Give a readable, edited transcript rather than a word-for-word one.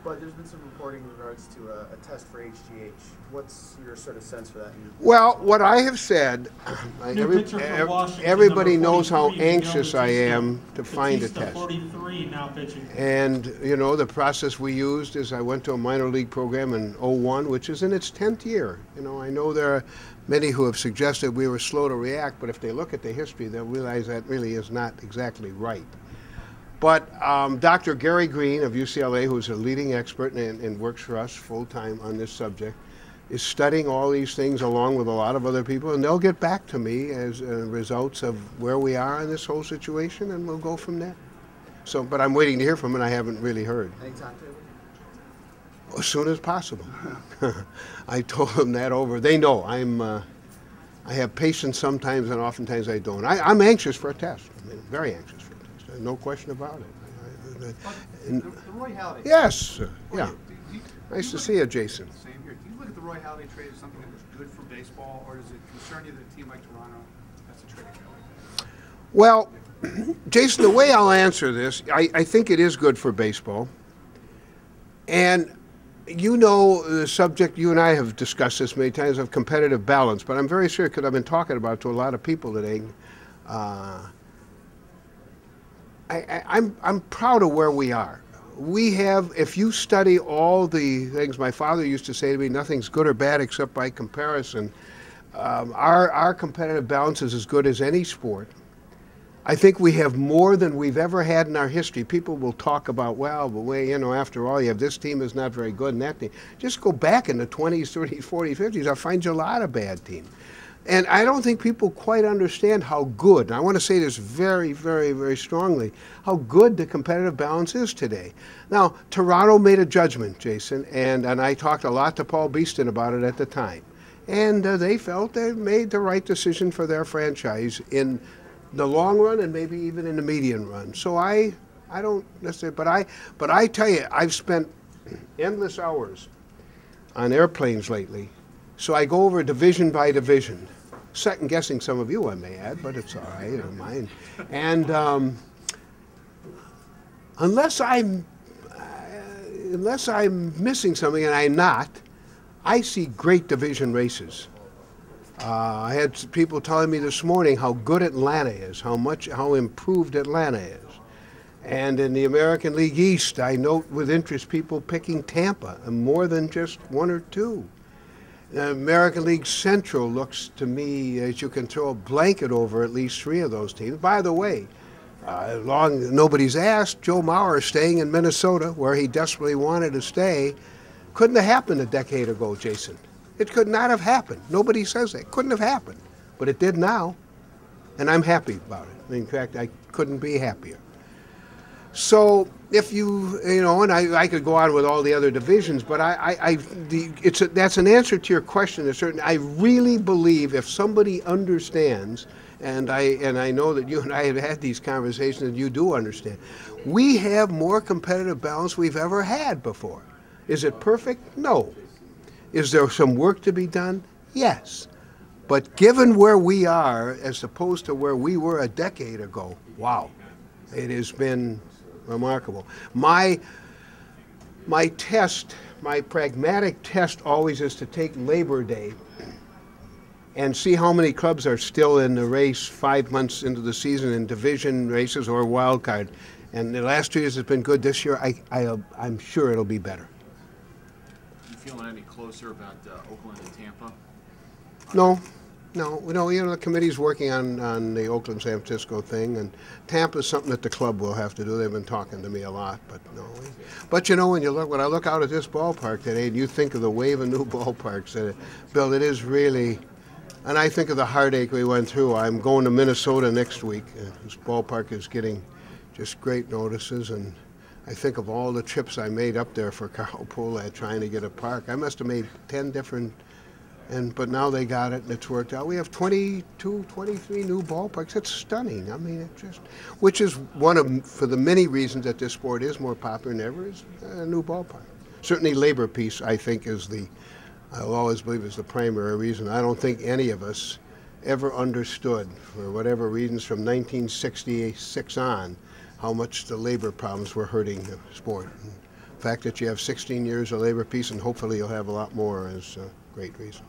But there's been some reporting in regards to a test for HGH. What's your sort of sense for that? Well, what I have said, everybody knows how 43, anxious I am to find a test. 43 now pitching. And, you know, the process we used is I went to a minor league program in '01, which is in its 10th year. You know, I know there are many who have suggested we were slow to react, but if they look at the history, they'll realize that really is not exactly right. But Dr. Gary Green of UCLA, who's a leading expert and works for us full-time on this subject, is studying all these things along with a lot of other people, and they'll get back to me as results of where we are in this whole situation, and we'll go from there. So, but I'm waiting to hear from them, and I haven't really heard. Any timetable? As soon as possible. I told them that over. They know I have patience sometimes, and oftentimes I don't. I'm anxious for a test. I mean, very anxious for a test. There's no question about it. The Roy Halladay. Yes. Yeah. Nice to see you, Jason. Same here. Do you look at the Roy Halladay trade as something that was good for baseball, or does it concern you that a team like Toronto has to trade a guy like that? Well, Jason, the way I'll answer this, I think it is good for baseball. And you know the subject, you and I have discussed this many times, of competitive balance, but I'm very sure, because I've been talking about it to a lot of people today, I'm proud of where we are. We have, if you study all the things my father used to say to me, nothing's good or bad except by comparison. Our competitive balance is as good as any sport. I think we have more than we've ever had in our history. People will talk about, well, but wait, you know, after all, you have this team is not very good and that team. Just go back in the 20s, 30s, 40s, 50s, I'll find you a lot of bad teams. And I don't think people quite understand how good, and I want to say this very, very, very strongly, how good the competitive balance is today. Now, Toronto made a judgment, Jason, and I talked a lot to Paul Beeston about it at the time. And they felt they made the right decision for their franchise in the long run and maybe even in the medium run. So I don't necessarily, but I tell you, I've spent endless hours on airplanes lately. So I go over division by division, second guessing some of you, I may add, but it's all right, I don't mind. And unless I'm missing something, and I'm not, I see great division races. I had people telling me this morning how good Atlanta is, how improved Atlanta is. And in the American League East, I note with interest people picking Tampa, and more than just one or two. The American League Central looks to me as you can throw a blanket over at least three of those teams. By the way, nobody's asked, Joe Mauer staying in Minnesota, where he desperately wanted to stay, couldn't have happened a decade ago, Jason. It could not have happened. Nobody says that. It couldn't have happened. But it did now, and I'm happy about it. In fact, I couldn't be happier. So if you know, and I could go on with all the other divisions, but that's an answer to your question. I really believe if somebody understands, and I know that you and I have had these conversations and you do understand, we have more competitive balance we've ever had before. Is it perfect? No. Is there some work to be done? Yes. But given where we are as opposed to where we were a decade ago, wow, it has been remarkable. My pragmatic test always is to take Labor Day and see how many clubs are still in the race 5 months into the season in division races or wild card. And the last 2 years has been good. This year, I'm sure it'll be better. Feeling any closer about Oakland and Tampa? No. You know, the committee's working on the Oakland-San Francisco thing, and Tampa's something that the club will have to do. They've been talking to me a lot, but no. But you know, when I look out at this ballpark today, and you think of the wave of new ballparks, Bill, it is really, and I think of the heartache we went through. I'm going to Minnesota next week. This ballpark is getting just great notices, and I think of all the trips I made up there for Carl Pohlad trying to get a park. I must have made 10 different, but now they got it and it's worked out. We have 22, 23 new ballparks. It's stunning. I mean, which is for the many reasons that this sport is more popular than ever, is a new ballpark. Certainly labor piece, I think, I'll always believe is the primary reason. I don't think any of us ever understood, for whatever reasons, from 1966 on, how much the labor problems were hurting the sport. And fact that you have 16 years of labor peace, and hopefully you'll have a lot more, is a great reason.